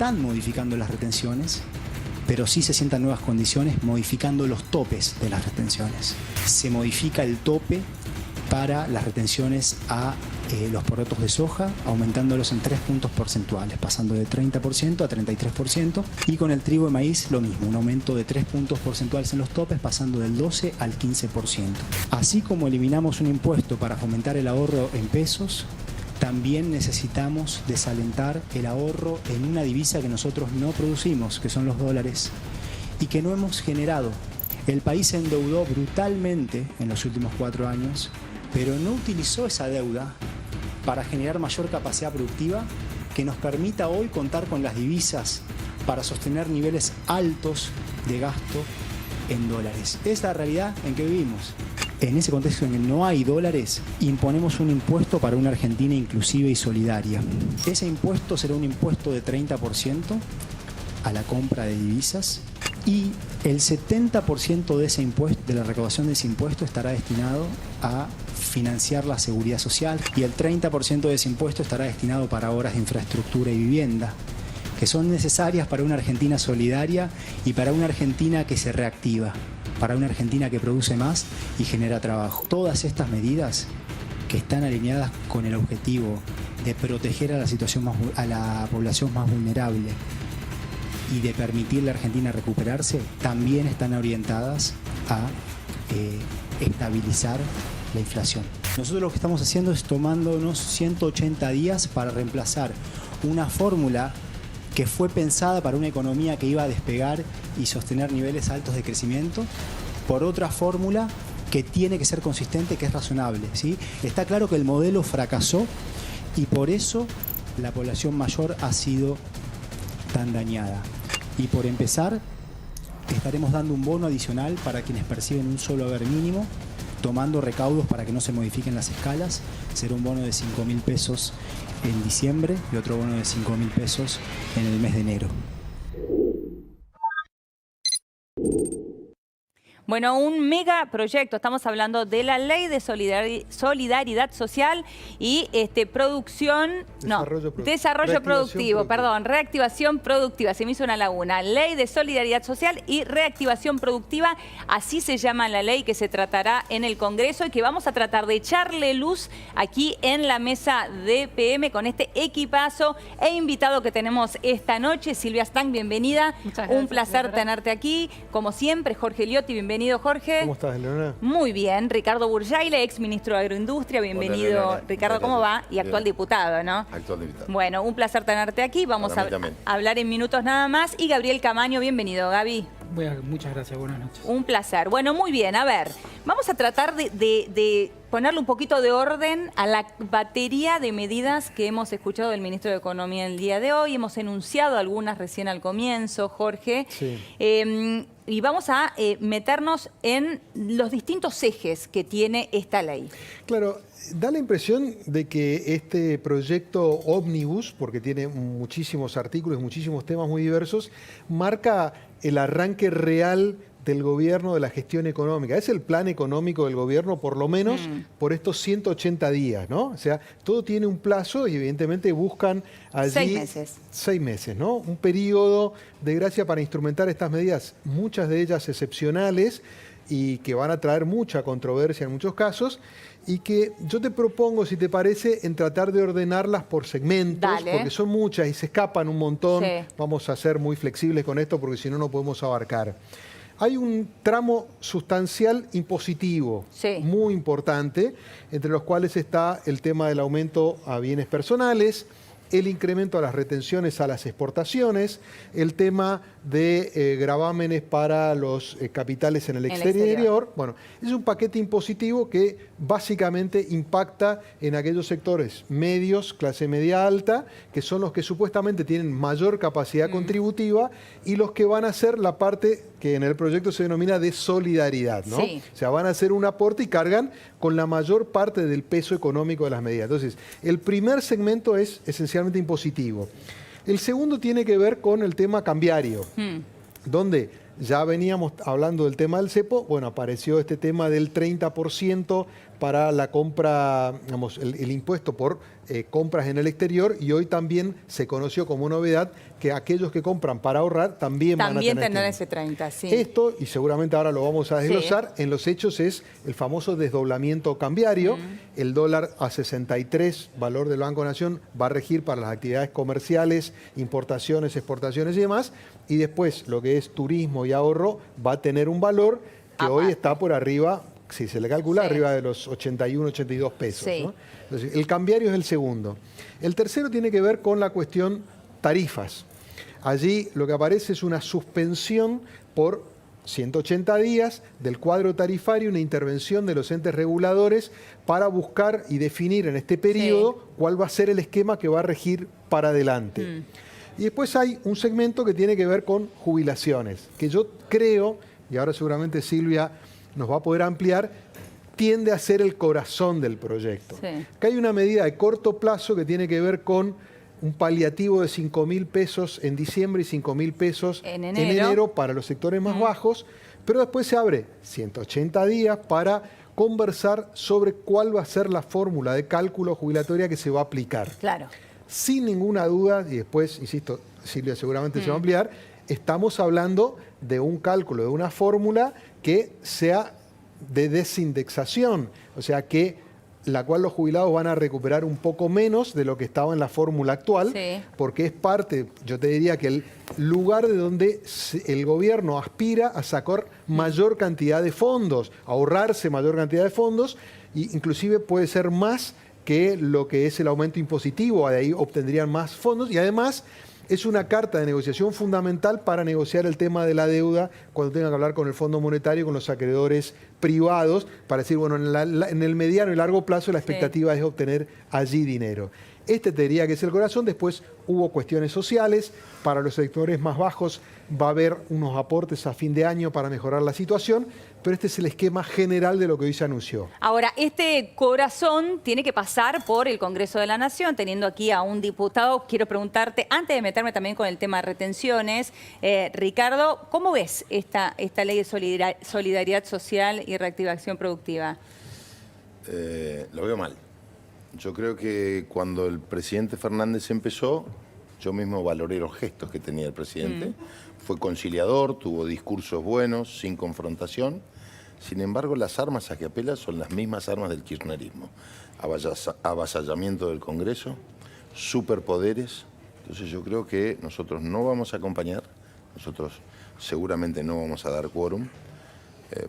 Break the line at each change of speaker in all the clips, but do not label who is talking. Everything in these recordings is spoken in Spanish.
están modificando las retenciones, pero sí se sientan nuevas condiciones modificando los topes de las retenciones. Se modifica el tope para las retenciones a los porotos de soja, aumentándolos en 3 puntos porcentuales, pasando de 30% a 33%, y con el trigo de maíz lo mismo, un aumento de 3 puntos porcentuales en los topes, pasando del 12 al 15%. Así como eliminamos un impuesto para fomentar el ahorro en pesos, también necesitamos desalentar el ahorro en una divisa que nosotros no producimos, que son los dólares, y que no hemos generado. El país se endeudó brutalmente en los últimos 4 años, pero no utilizó esa deuda para generar mayor capacidad productiva que nos permita hoy contar con las divisas para sostener niveles altos de gasto en dólares. Es la realidad en que vivimos. En ese contexto en que no hay dólares, imponemos un impuesto para una Argentina inclusiva y solidaria. Ese impuesto será un impuesto de 30% a la compra de divisas, y el 70% de ese impuesto, de la recaudación de ese impuesto, estará destinado a financiar la seguridad social, y el 30% de ese impuesto estará destinado para obras de infraestructura y vivienda, que son necesarias para una Argentina solidaria y para una Argentina que se reactiva, para una Argentina que produce más y genera trabajo. Todas estas medidas que están alineadas con el objetivo de proteger a la población más vulnerable y de permitirle a Argentina recuperarse, también están orientadas a estabilizar la inflación. Nosotros lo que estamos haciendo es tomándonos 180 días para reemplazar una fórmula que fue pensada para una economía que iba a despegar y sostener niveles altos de crecimiento, por otra fórmula que tiene que ser consistente, que es razonable, ¿sí? Está claro que el modelo fracasó y por eso la población mayor ha sido tan dañada. Y por empezar, estaremos dando un bono adicional para quienes perciben un solo haber mínimo, tomando recaudos para que no se modifiquen las escalas. Será un bono de 5.000 pesos en diciembre y otro bono de 5.000 pesos en el mes de enero.
Bueno, un megaproyecto. Estamos hablando de la Ley de Solidaridad Social y Desarrollo Productivo, perdón, Reactivación Productiva. Se me hizo una laguna. Ley de Solidaridad Social y Reactivación Productiva. Así se llama la ley, que se tratará en el Congreso y que vamos a tratar de echarle luz aquí en la mesa de PM con este equipazo e invitado que tenemos esta noche. Silvia Stang, bienvenida.
Muchas gracias.
Un placer tenerte aquí. Como siempre, Jorge Liotti, bienvenido. Jorge.
¿Cómo estás, Leonora?
Muy bien. Ricardo Burjaile, ex ministro de Agroindustria. Bienvenido. Hola, Ricardo, ¿cómo va? Y actual diputado, ¿no?
Actual diputado.
Bueno, un placer tenerte aquí. Vamos a hablar en minutos nada más. Y Gabriel Camaño, bienvenido, Gaby.
Muchas gracias, buenas noches.
Un placer. Bueno, muy bien. A ver, vamos a tratar de ponerle un poquito de orden a la batería de medidas que hemos escuchado del ministro de Economía el día de hoy. Hemos enunciado algunas recién al comienzo, Jorge.
Sí.
Y vamos a meternos en los distintos ejes que tiene esta ley.
Claro, da la impresión de que este proyecto ómnibus, porque tiene muchísimos artículos, muchísimos temas muy diversos, marca el arranque real del gobierno, de la gestión económica. Es el plan económico del gobierno, por lo menos por estos 180 días, ¿no? O sea, todo tiene un plazo y evidentemente buscan allí
6 meses.
6 meses, ¿no? Un periodo de gracia para instrumentar estas medidas, muchas de ellas excepcionales y que van a traer mucha controversia en muchos casos, y que yo te propongo, si te parece, en tratar de ordenarlas por segmentos. Dale. Porque son muchas y se escapan un montón. Sí. Vamos a ser muy flexibles con esto porque si no, no podemos abarcar. Hay un tramo sustancial impositivo, sí, muy importante, entre los cuales está el tema del aumento a bienes personales, el incremento a las retenciones a las exportaciones, el tema de gravámenes para los capitales en el exterior. Bueno, es un paquete impositivo que básicamente impacta en aquellos sectores medios, clase media alta, que son los que supuestamente tienen mayor capacidad contributiva y los que van a ser la parte que en el proyecto se denomina de solidaridad, ¿no? Sí. O sea, van a hacer un aporte y cargan con la mayor parte del peso económico de las medidas. Entonces, el primer segmento es esencialmente impositivo. El segundo tiene que ver con el tema cambiario, donde ya veníamos hablando del tema del cepo, bueno, apareció este tema del 30% para la compra, digamos, el impuesto por compras en el exterior, y hoy también se conoció como novedad que aquellos que compran para ahorrar también van a tener
tendrán ese 30, sí.
Esto, y seguramente ahora lo vamos a desglosar, en los hechos es el famoso desdoblamiento cambiario. El dólar a 63, valor del Banco Nación, va a regir para las actividades comerciales, importaciones, exportaciones y demás, y después lo que es turismo y ahorro va a tener un valor que hoy está por arriba, si se le calcula, arriba de los 81, 82 pesos. ¿No? Entonces, el cambiario es el segundo. El tercero tiene que ver con la cuestión tarifas. Allí lo que aparece es una suspensión por 180 días del cuadro tarifario, una intervención de los entes reguladores para buscar y definir en este periodo cuál va a ser el esquema que va a regir para adelante. Y después hay un segmento que tiene que ver con jubilaciones, que yo creo, y ahora seguramente Silvia nos va a poder ampliar, tiende a ser el corazón del proyecto. Acá hay una medida de corto plazo que tiene que ver con un paliativo de 5.000 pesos en diciembre y 5.000 pesos en enero para los sectores más bajos, pero después se abre 180 días para conversar sobre cuál va a ser la fórmula de cálculo jubilatoria que se va a aplicar.
Claro.
Sin ninguna duda, y después, insisto, Silvia seguramente se va a ampliar, estamos hablando de un cálculo, de una fórmula que sea de desindexación, o sea que la cual los jubilados van a recuperar un poco menos de lo que estaba en la fórmula actual, porque es parte, yo te diría que el lugar de donde el gobierno aspira a sacar mayor cantidad de fondos, ahorrarse mayor cantidad de fondos, e inclusive puede ser más que lo que es el aumento impositivo, de ahí obtendrían más fondos, y además es una carta de negociación fundamental para negociar el tema de la deuda cuando tengan que hablar con el Fondo Monetario, con los acreedores privados, para decir, bueno, en el mediano y largo plazo la expectativa es obtener allí dinero. Este te diría que es el corazón. Después hubo cuestiones sociales. Para los sectores más bajos va a haber unos aportes a fin de año para mejorar la situación, pero este es el esquema general de lo que hoy se anunció.
Ahora, este corazón tiene que pasar por el Congreso de la Nación, teniendo aquí a un diputado. Quiero preguntarte, antes de meterme también con el tema de retenciones, Ricardo, ¿cómo ves esta ley de solidaridad social y reactivación productiva?
Lo veo mal. Yo creo que cuando el presidente Fernández empezó, yo mismo valoré los gestos que tenía el presidente. Fue conciliador, tuvo discursos buenos, sin confrontación. Sin embargo, las armas a que apela son las mismas armas del kirchnerismo. Avasallamiento del Congreso, superpoderes. Entonces yo creo que nosotros no vamos a acompañar, nosotros seguramente no vamos a dar quórum.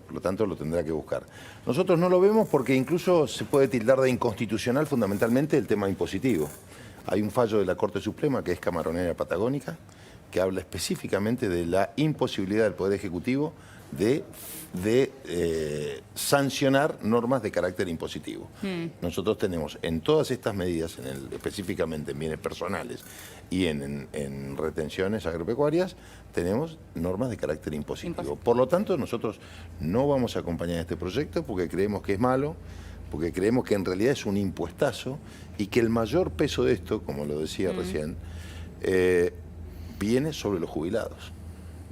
Por lo tanto, lo tendrá que buscar. Nosotros no lo vemos porque incluso se puede tildar de inconstitucional fundamentalmente el tema impositivo. Hay un fallo de la Corte Suprema, que es Camaronera Patagónica, que habla específicamente de la imposibilidad del Poder Ejecutivo de sancionar normas de carácter impositivo. Nosotros tenemos en todas estas medidas, específicamente en bienes personales y en retenciones agropecuarias, tenemos normas de carácter impositivo. Por lo tanto, nosotros no vamos a acompañar este proyecto porque creemos que es malo, porque creemos que en realidad es un impuestazo y que el mayor peso de esto, como lo decía recién, viene sobre los jubilados.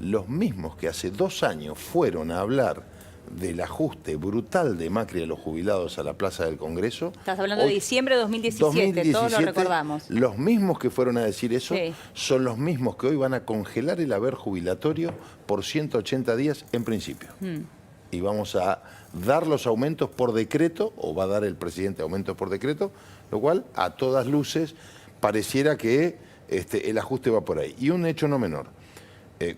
Los mismos que hace 2 años fueron a hablar del ajuste brutal de Macri a los jubilados a la Plaza del Congreso.
Estás hablando de diciembre de 2017, todos lo recordamos.
Los mismos que fueron a decir eso son los mismos que hoy van a congelar el haber jubilatorio por 180 días en principio. Y vamos a dar los aumentos por decreto, o va a dar el presidente aumentos por decreto, lo cual a todas luces pareciera que el ajuste va por ahí. Y un hecho no menor.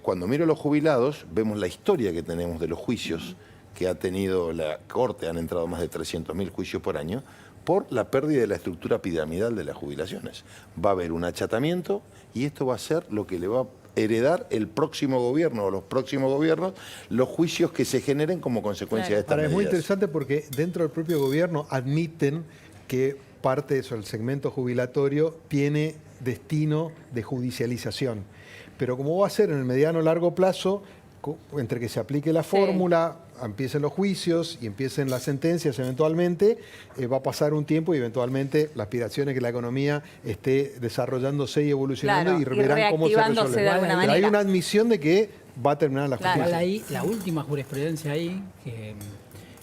Cuando miro a los jubilados, vemos la historia que tenemos de los juicios que ha tenido la Corte. Han entrado más de 300.000 juicios por año por la pérdida de la estructura piramidal de las jubilaciones. Va a haber un achatamiento y esto va a ser lo que le va a heredar el próximo gobierno o los próximos gobiernos, los juicios que se generen como consecuencia de estas medidas.
Es muy interesante porque dentro del propio gobierno admiten que parte de eso, el segmento jubilatorio, tiene destino de judicialización. Pero como va a ser en el mediano o largo plazo, entre que se aplique la fórmula, empiecen los juicios y empiecen las sentencias eventualmente, va a pasar un tiempo y eventualmente la aspiración es que la economía esté desarrollándose y evolucionando y verán cómo se resuelve.
De alguna manera.
Pero hay una admisión de que va a terminar la
Claro.
justicia.
Igual ahí, la última jurisprudencia ahí, que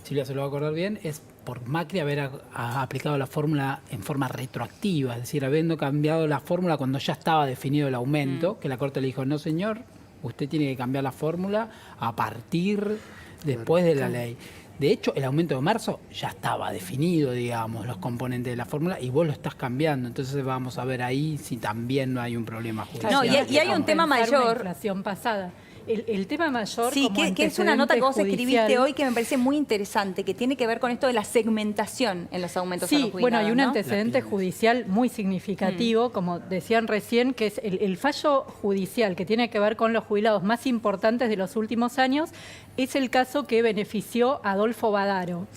Silvia se lo va a acordar bien, es por Macri haber aplicado la fórmula en forma retroactiva, es decir, habiendo cambiado la fórmula cuando ya estaba definido el aumento, que la Corte le dijo, no señor, usted tiene que cambiar la fórmula a partir después de la ley. De hecho, el aumento de marzo ya estaba definido, digamos, los componentes de la fórmula, y vos lo estás cambiando. Entonces vamos a ver ahí si también no hay un problema judicial.
No, y hay un tema
Compensar una
mayor.
inflación pasada. El tema mayor,
Sí,
como
que es una nota que vos
antecedente
escribiste
judicial-
hoy que me parece muy interesante, que tiene que ver con esto de la segmentación en los aumentos a los
Sí,
jubilados,
bueno, hay un
¿no?
antecedente judicial muy significativo, como decían recién, que es el fallo judicial que tiene que ver con los jubilados más importantes de los últimos años, es el caso que benefició a Adolfo Badaro.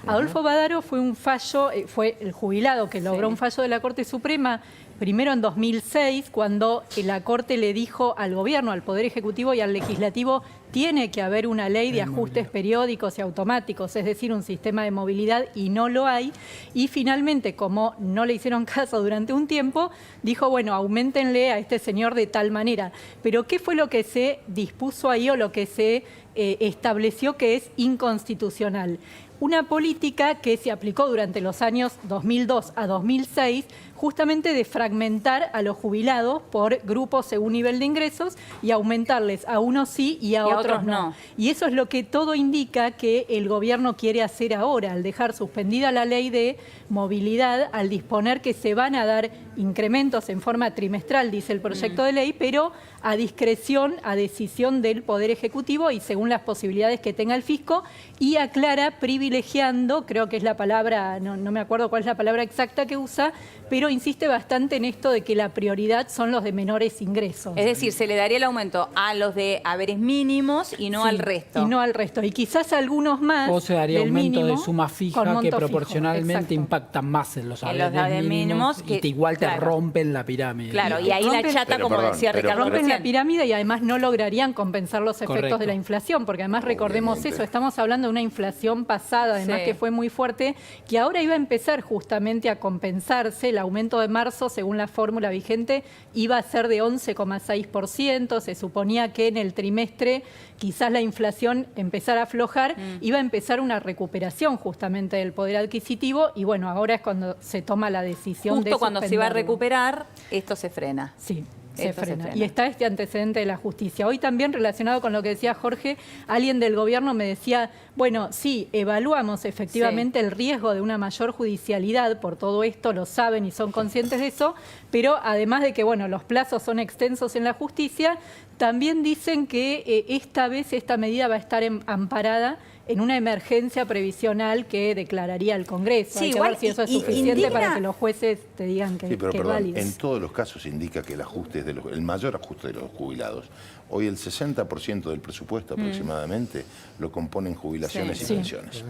Adolfo Badaro fue un fallo, fue el jubilado que logró un fallo de la Corte Suprema, primero en 2006, cuando la Corte le dijo al gobierno, al Poder Ejecutivo y al Legislativo, tiene que haber una ley de ajustes periódicos y automáticos, es decir, un sistema de movilidad, y no lo hay. Y finalmente, como no le hicieron caso durante un tiempo, dijo, bueno, auméntenle a este señor de tal manera. Pero ¿qué fue lo que se dispuso ahí o lo que se estableció que es inconstitucional? Una política que se aplicó durante los años 2002 a 2006, justamente de fragmentar a los jubilados por grupos según nivel de ingresos y aumentarles a unos sí y a otros no. Y eso es lo que todo indica que el gobierno quiere hacer ahora, al dejar suspendida la ley de movilidad, al disponer que se van a dar incrementos en forma trimestral, dice el proyecto de ley, pero a discreción, a decisión del Poder Ejecutivo y según las posibilidades que tenga el fisco, y aclara privilegiando, creo que es la palabra, no me acuerdo cuál es la palabra exacta que usa, pero insiste bastante en esto de que la prioridad son los de menores ingresos.
Es decir, se le daría el aumento a los de haberes mínimos y no
Sí,
al resto.
Y no al resto. Y quizás algunos más.
O se daría
del
aumento
mínimo,
de suma
con
fija que
monto fijo,
proporcionalmente
exacto.
impactan más en los
En los
salarios
salarios mínimos,
mínimos
que-
y igual te
claro.
rompen la pirámide.
Claro, y ahí la
Rompen-
chata,
Pero,
como
perdón,
decía
pero-
Ricardo
Rompen la
recién.
pirámide y además no lograrían compensar los efectos
Correcto.
de la inflación, porque además recordemos
Obviamente.
eso, estamos hablando de una inflación pasada, además
Sí.
que fue muy fuerte, que ahora iba a empezar justamente a compensarse. El aumento de marzo, según la fórmula vigente, iba a ser de 11,6%, se suponía que en el trimestre quizás la inflación empezara a aflojar, iba a empezar una recuperación justamente del poder adquisitivo, y bueno, ahora es cuando se toma la decisión de
Justo cuando se va a
suspenderlo.
recuperar, esto se frena.
Sí, se
Esto se
frena.
frena.
Y está este antecedente de la justicia. Hoy también, relacionado con lo que decía Jorge, alguien del gobierno me decía, bueno, sí, evaluamos efectivamente el riesgo de una mayor judicialidad por todo esto, lo saben y son conscientes de eso, pero además de que, bueno, los plazos son extensos en la justicia, también dicen que esta vez esta medida va a estar amparada en una emergencia previsional que declararía el Congreso.
Sí,
Hay que
igual,
ver si eso es
y-
suficiente
indigna-
para que los jueces te digan que,
Sí, pero
que es
perdón,
válido.
en todos los casos indica que el ajuste es el mayor ajuste de los jubilados. Hoy el 60% del presupuesto aproximadamente lo componen jubilaciones
Sí.
y
Sí.
pensiones.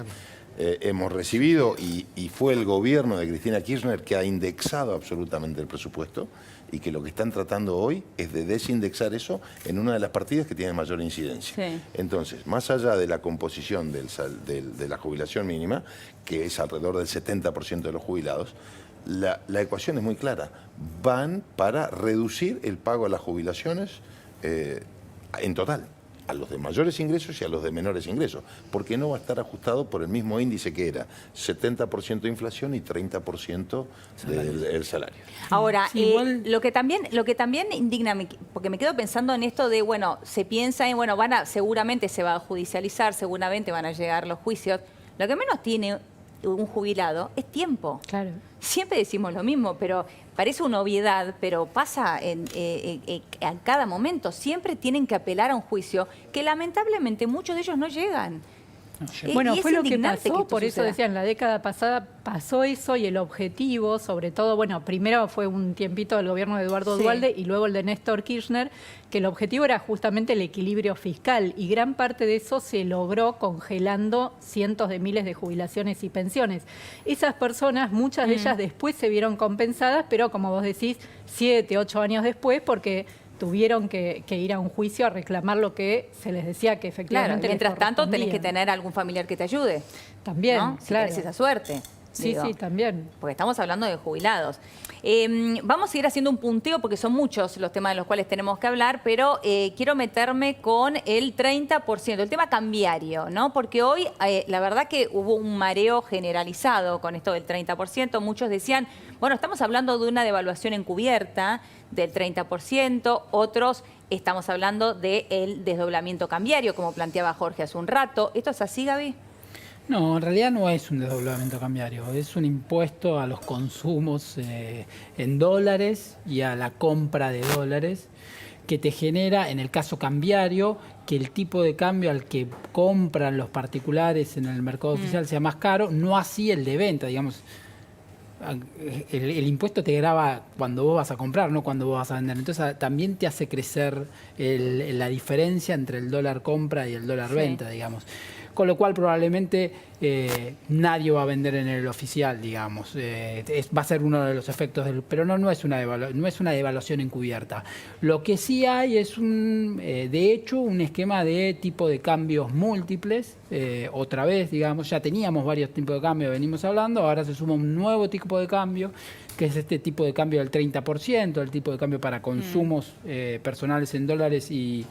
Hemos recibido, y fue el gobierno de Cristina Kirchner que ha indexado absolutamente el presupuesto, y que lo que están tratando hoy es de desindexar eso en una de las partidas que tiene mayor incidencia.
Sí.
Entonces, más allá de la composición de la jubilación mínima, que es alrededor del 70% de los jubilados, la ecuación es muy clara. Van para reducir el pago a las jubilaciones en total, a los de mayores ingresos y a los de menores ingresos, porque no va a estar ajustado por el mismo índice que era 70% de inflación y 30% del salario.
Ahora,
Sí, igual-
lo que también indigna, porque me quedo pensando en esto de, bueno, se piensa en, bueno, seguramente se va a judicializar, seguramente van a llegar los juicios. Lo que menos tiene un jubilado es tiempo.
Claro.
Siempre decimos lo mismo, pero parece una obviedad, pero pasa a cada momento. Siempre tienen que apelar a un juicio que lamentablemente muchos de ellos no llegan.
Bueno,
Y es
fue lo que
indignante
pasó,
esto
por eso
suceda.
decía, en la década pasada pasó eso, y el objetivo, sobre todo, bueno, primero fue un tiempito del gobierno de Eduardo
Sí.
Duhalde y luego el de Néstor Kirchner, que el objetivo era justamente el equilibrio fiscal, y gran parte de eso se logró congelando cientos de miles de jubilaciones y pensiones. Esas personas, muchas de ellas después se vieron compensadas, pero como vos decís, 7, 8 años después, porque tuvieron que ir a un juicio a reclamar lo que se les decía que
Claro,
efectivamente les
mientras tanto tenés que
correspondía.
tener algún familiar que te ayude.
También,
¿no? Si
claro.
tenés esa suerte.
Sí,
digo.
sí, también.
Porque estamos hablando de jubilados. Vamos a ir haciendo un punteo porque son muchos los temas de los cuales tenemos que hablar, pero quiero meterme con el 30%, el tema cambiario, ¿no? Porque hoy la verdad que hubo un mareo generalizado con esto del 30%. Muchos decían, bueno, estamos hablando de una devaluación encubierta del 30%, otros estamos hablando del desdoblamiento cambiario, como planteaba Jorge hace un rato. ¿Esto es así, Gaby?
No, en realidad no es un desdoblamiento cambiario, es un impuesto a los consumos en dólares y a la compra de dólares que te genera, en el caso cambiario, que el tipo de cambio al que compran los particulares en el mercado oficial sea más caro, no así el de venta, digamos. El impuesto te grava cuando vos vas a comprar, no cuando vos vas a vender. Entonces también te hace crecer la diferencia entre el dólar compra y el dólar venta, digamos. Con lo cual probablemente nadie va a vender en el oficial, digamos. Va a ser uno de los efectos, pero no es una devaluación encubierta. Lo que sí hay es, de hecho, un esquema de tipo de cambios múltiples. Otra vez, digamos, ya teníamos varios tipos de cambio, venimos hablando, ahora se suma un nuevo tipo de cambio, que es este tipo de cambio del 30%, el tipo de cambio para consumos personales en dólares y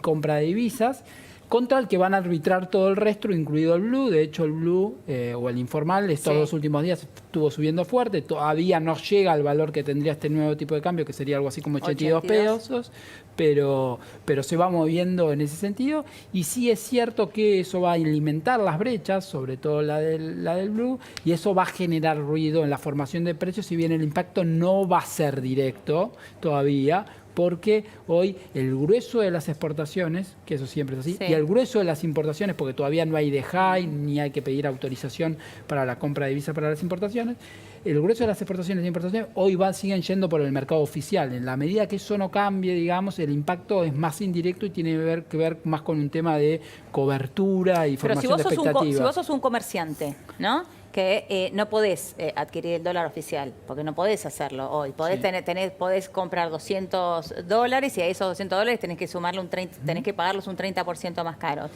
compra de divisas, contra el que van a arbitrar todo el resto, incluido el blue. De hecho, el blue o el informal estos dos últimos días estuvo subiendo fuerte. Todavía no llega al valor que tendría este nuevo tipo de cambio, que sería algo así como 82 pesos, pero se va moviendo en ese sentido. Y sí es cierto que eso va a alimentar las brechas, sobre todo la del blue, y eso va a generar ruido en la formación de precios, si bien el impacto no va a ser directo todavía, porque hoy el grueso de las exportaciones, que eso siempre es así, y el grueso de las importaciones, porque todavía no hay DEJAI, ni hay que pedir autorización para la compra de divisas para las importaciones, el grueso de las exportaciones e importaciones hoy siguen yendo por el mercado oficial. En la medida que eso no cambie, digamos, el impacto es más indirecto y tiene que ver más con un tema de cobertura y formación de expectativas.
Si vos sos un comerciante, ¿no?, que no podés adquirir el dólar oficial, porque no podés hacerlo hoy. Podés comprar $200 y a esos $200 tenés que sumarle tenés que pagarlos un 30% más caro.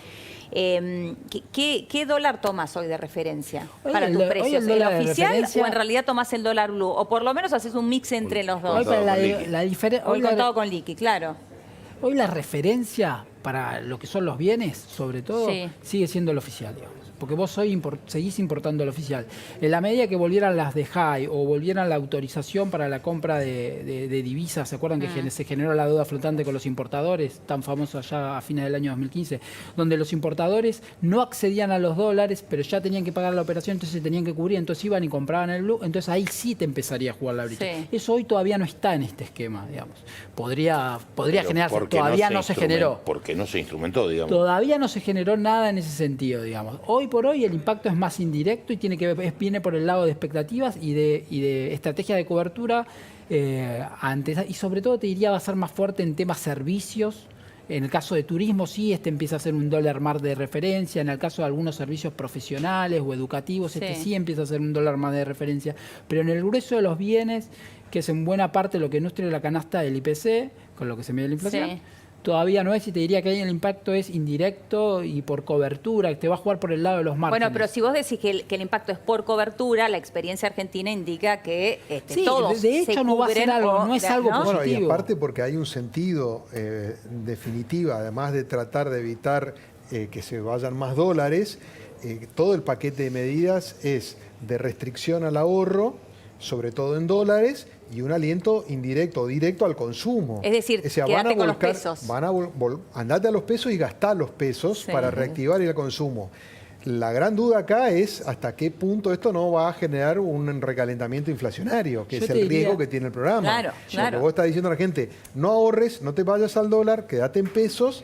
¿Qué dólar tomas hoy de referencia para tus precios? ¿El oficial o en realidad tomás el dólar blue? O por lo menos haces un mix entre los dos. Hoy contado con liqui, claro.
Hoy la referencia para lo que son los bienes, sobre todo, sigue siendo el oficial, digamos. Porque vos seguís importando el oficial. En la medida que volvieran las DEJAI o volvieran la autorización para la compra de divisas, ¿se acuerdan que se generó la deuda flotante con los importadores, tan famoso allá a fines del año 2015, donde los importadores no accedían a los dólares, pero ya tenían que pagar la operación, entonces se tenían que cubrir, entonces iban y compraban el blue, entonces ahí sí te empezaría a jugar la brecha. Eso hoy todavía no está en este esquema, digamos. Podría generarse, todavía no se generó.
Porque no se instrumentó, digamos.
Todavía no se generó nada en ese sentido, digamos. Hoy por hoy el impacto es más indirecto y viene por el lado de expectativas y de estrategia de cobertura y sobre todo te diría va a ser más fuerte en temas servicios. En el caso de turismo sí, empieza a ser un dólar más de referencia. En el caso de algunos servicios profesionales o educativos, sí empieza a ser un dólar más de referencia. Pero en el grueso de los bienes, que es en buena parte lo que nutre la canasta del IPC, con lo que se mide la inflación, todavía no es, y te diría que ahí el impacto es indirecto y por cobertura, que te va a jugar por el lado de los márgenes.
Bueno, pero si vos decís que el impacto es por cobertura, la experiencia argentina indica que todos
de hecho no va a ser algo, no es algo positivo.
Bueno, y aparte porque hay un sentido definitivo, además de tratar de evitar que se vayan más dólares, todo el paquete de medidas es de restricción al ahorro, sobre todo en dólares, y un aliento indirecto o directo al consumo.
Es decir, quédate con los pesos.
Andate a los pesos y gastá los pesos para reactivar el consumo. La gran duda acá es hasta qué punto esto no va a generar un recalentamiento inflacionario, que es el riesgo que tiene el programa.
Claro.
Porque vos estás diciendo a la gente, no ahorres, no te vayas al dólar, quédate en pesos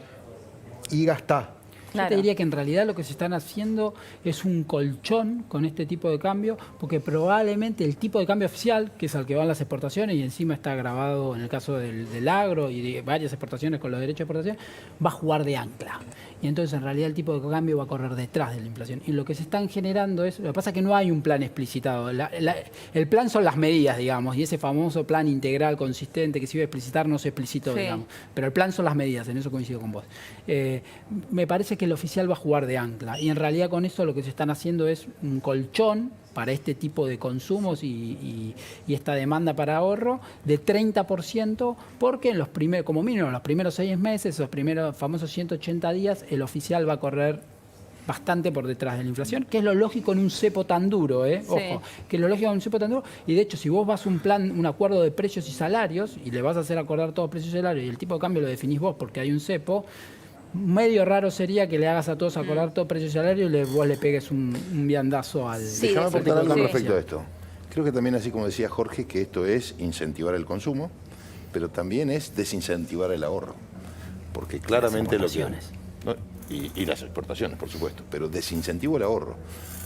y gastá.
Yo te diría que en realidad lo que se están haciendo es un colchón con este tipo de cambio, porque probablemente el tipo de cambio oficial, que es al que van las exportaciones, y encima está grabado en el caso del agro y de varias exportaciones con los derechos de exportación, va a jugar de ancla. Y entonces en realidad el tipo de cambio va a correr detrás de la inflación. Y lo que se están generando es, lo que pasa es que no hay un plan explicitado. El plan son las medidas, digamos, y ese famoso plan integral, consistente, que se iba a explicitar, no se explicitó, digamos. Pero el plan son las medidas, en eso coincido con vos. Me parece que que el oficial va a jugar de ancla. Y en realidad con eso lo que se están haciendo es un colchón para este tipo de consumos y esta demanda para ahorro de 30%, porque en los primeros, como mínimo en los primeros 6 meses, los primeros famosos 180 días, el oficial va a correr bastante por detrás de la inflación, que es lo lógico en un cepo tan duro,
Sí.
ojo, que es lo lógico en un cepo tan duro, y de hecho si vos vas a un acuerdo de precios y salarios, y le vas a hacer acordar todos precios y salarios, y el tipo de cambio lo definís vos porque hay un cepo, medio raro sería que le hagas a todos acordar todo precio y salario y vos le pegues un viandazo al...
Sí,
Déjame
sí,
aportar algo
sí.
respecto a esto. Creo que también, así como decía Jorge, que esto es incentivar el consumo, pero también es desincentivar el ahorro. Porque claramente lo que... ¿no? Y las exportaciones, por supuesto, pero desincentivo el ahorro.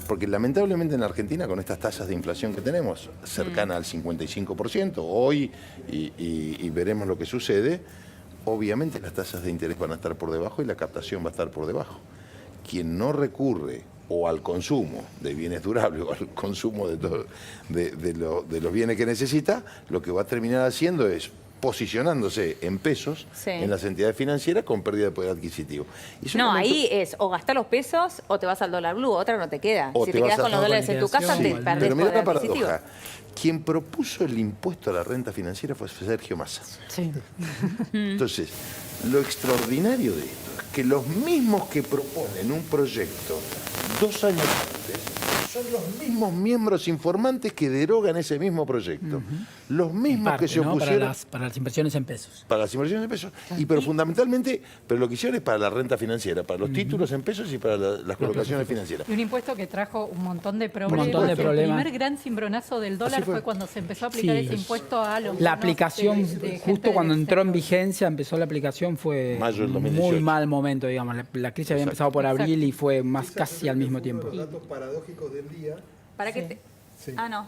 Porque lamentablemente en Argentina, con estas tasas de inflación que tenemos, cercana al 55%, hoy, y veremos lo que sucede, obviamente las tasas de interés van a estar por debajo y la captación va a estar por debajo. Quien no recurre o al consumo de bienes durables o al consumo de los bienes que necesita, lo que va a terminar haciendo es posicionándose en pesos
Sí.
en las entidades financieras con pérdida de poder adquisitivo. Y es un
No,
momento-
ahí es o gastar los pesos o te vas al dólar blue, otra no te queda.
O
Si
te
te
vas
quedas
a-
con los
no,
dólares en tu casa,
sí,
te perdés
Pero mira
poder
la
adquisitivo.
paradoja. Quien propuso el impuesto a la renta financiera fue Sergio Massa.
Sí.
Entonces, lo extraordinario de esto es que los mismos que proponen un proyecto 2 años antes son los mismos miembros informantes que derogan ese mismo proyecto. Los mismos
parte,
que se
¿no?
opusieron
para las inversiones en pesos.
para las inversiones en pesos. Pero fundamentalmente, pero lo que hicieron es para la renta financiera, para los títulos en pesos y para las colocaciones financieras.
Y un impuesto que trajo un montón de problemas.
montón de problemas.
El primer gran cimbronazo del dólar
fue.
fue cuando se empezó a aplicar
Sí.
ese impuesto a los
La
bonos
aplicación,
de gente
justo cuando
del
entró en
sector.
vigencia, empezó la aplicación, fue
Mayo del 2018.
muy mal momento, digamos. La crisis había empezado por
Exacto.
abril y fue más casi al mismo tiempo.
Los datos paradójicos del día.
¿Para qué te...
Sí.
Ah, no.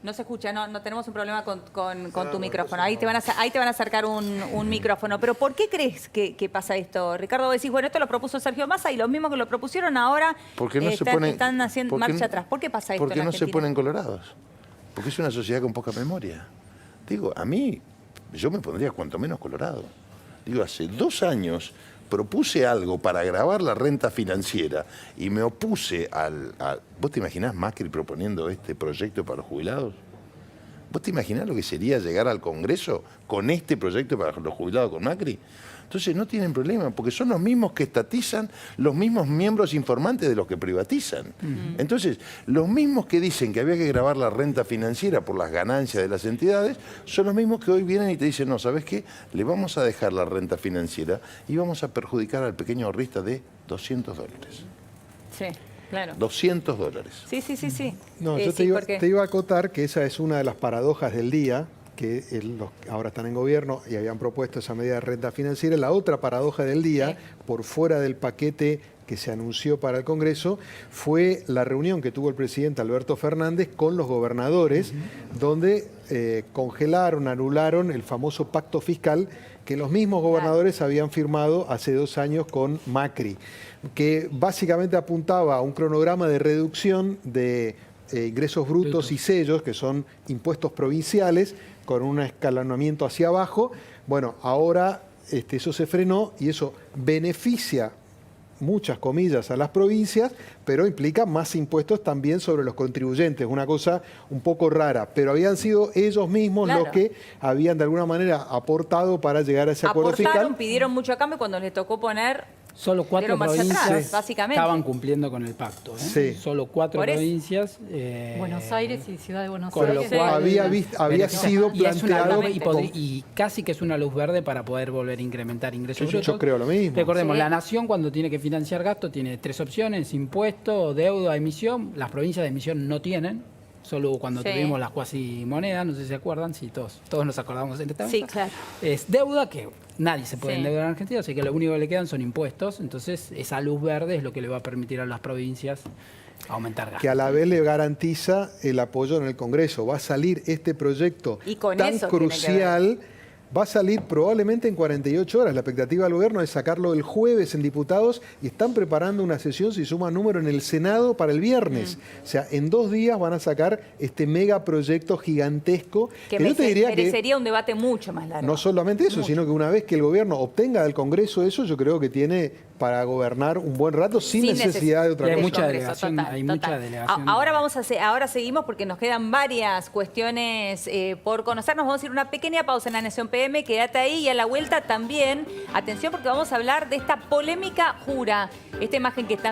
No se escucha, no tenemos un problema con tu micrófono. Ahí te van a acercar un micrófono. Pero ¿por qué crees que pasa esto? Ricardo, vos decís, bueno, esto lo propuso Sergio Massa y los mismos que lo propusieron ahora
Porque no se ponen,
están haciendo
porque
marcha
no-
atrás. ¿Por qué pasa esto
Porque
en
no se
Argentina?
ponen colorados. Porque es una sociedad con poca memoria. Digo, a mí, yo me pondría cuanto menos colorado. Digo, hace 2 años propuse algo para agravar la renta financiera y me opuse ¿Vos te imaginás Macri proponiendo este proyecto para los jubilados? ¿Vos te imaginás lo que sería llegar al Congreso con este proyecto para los jubilados con Macri? Entonces no tienen problema, porque son los mismos que estatizan, los mismos miembros informantes de los que privatizan. Entonces, los mismos que dicen que había que grabar la renta financiera por las ganancias de las entidades, son los mismos que hoy vienen y te dicen, no, ¿sabes qué? Le vamos a dejar la renta financiera y vamos a perjudicar al pequeño ahorrista de $200.
Sí, claro.
$200.
Sí.
No,
Sí,
yo
sí, ¿por qué?
te iba a acotar que esa es una de las paradojas del día, que los que ahora están en gobierno y habían propuesto esa medida de renta financiera. La otra paradoja del día,
Sí.
por fuera del paquete que se anunció para el Congreso, fue la reunión que tuvo el presidente Alberto Fernández con los gobernadores, donde congelaron, anularon el famoso pacto fiscal que los mismos gobernadores habían firmado hace 2 años con Macri, que básicamente apuntaba a un cronograma de reducción de ingresos brutos y sellos, que son impuestos provinciales, con un escalonamiento hacia abajo. Bueno, ahora eso se frenó y eso beneficia, muchas comillas, a las provincias, pero implica más impuestos también sobre los contribuyentes, una cosa un poco rara, pero habían sido ellos mismos
Claro.
los que habían de alguna manera aportado para llegar a ese acuerdo
Aportaron,
fiscal.
pidieron mucho a cambio cuando les tocó poner...
Solo 4
Dieron marcha
provincias
atrás, básicamente.
estaban cumpliendo con el pacto.
Sí.
Solo 4
Por eso.
provincias.
Buenos Aires y Ciudad de Buenos
Con lo
Aires.
cual
había sido
y es una
planteado
luz- y casi que es una luz verde para poder volver a incrementar ingresos
Yo
brutos.
creo lo mismo.
Recordemos,
Sí.
la nación cuando tiene que financiar gasto tiene 3 opciones: impuesto, deuda, emisión. Las provincias de emisión no tienen. Solo cuando
Sí.
tuvimos las cuasimonedas, no sé si se acuerdan, sí, todos nos acordamos en esta
Sí,
mesa.
claro.
Es deuda, que nadie se puede
Sí.
endeudar en Argentina, así que lo único que le quedan son impuestos. Entonces, esa luz verde es lo que le va a permitir a las provincias aumentar gastos.
que a la vez le garantiza el apoyo en el Congreso. Va a salir este proyecto
Y con
tan
eso tiene que
crucial, va a salir probablemente en 48 horas. La expectativa del gobierno es sacarlo el jueves en diputados y están preparando una sesión, si suma número, en el Senado para el viernes. O sea, en 2 días van a sacar este megaproyecto gigantesco.
Que
yo te diría
merecería un debate mucho más largo.
no solamente eso, sino que una vez que el gobierno obtenga del Congreso eso, yo creo que tiene para gobernar un buen rato sin necesidad de otra
Y hay
cosa.
mucha
Congreso,
delegación,
total,
hay
total.
mucha delegación.
Ahora seguimos porque nos quedan varias cuestiones por conocernos. Vamos a ir a una pequeña pausa en La Nación PM, quédate ahí y a la vuelta también, atención porque vamos a hablar de esta polémica jura, esta imagen que está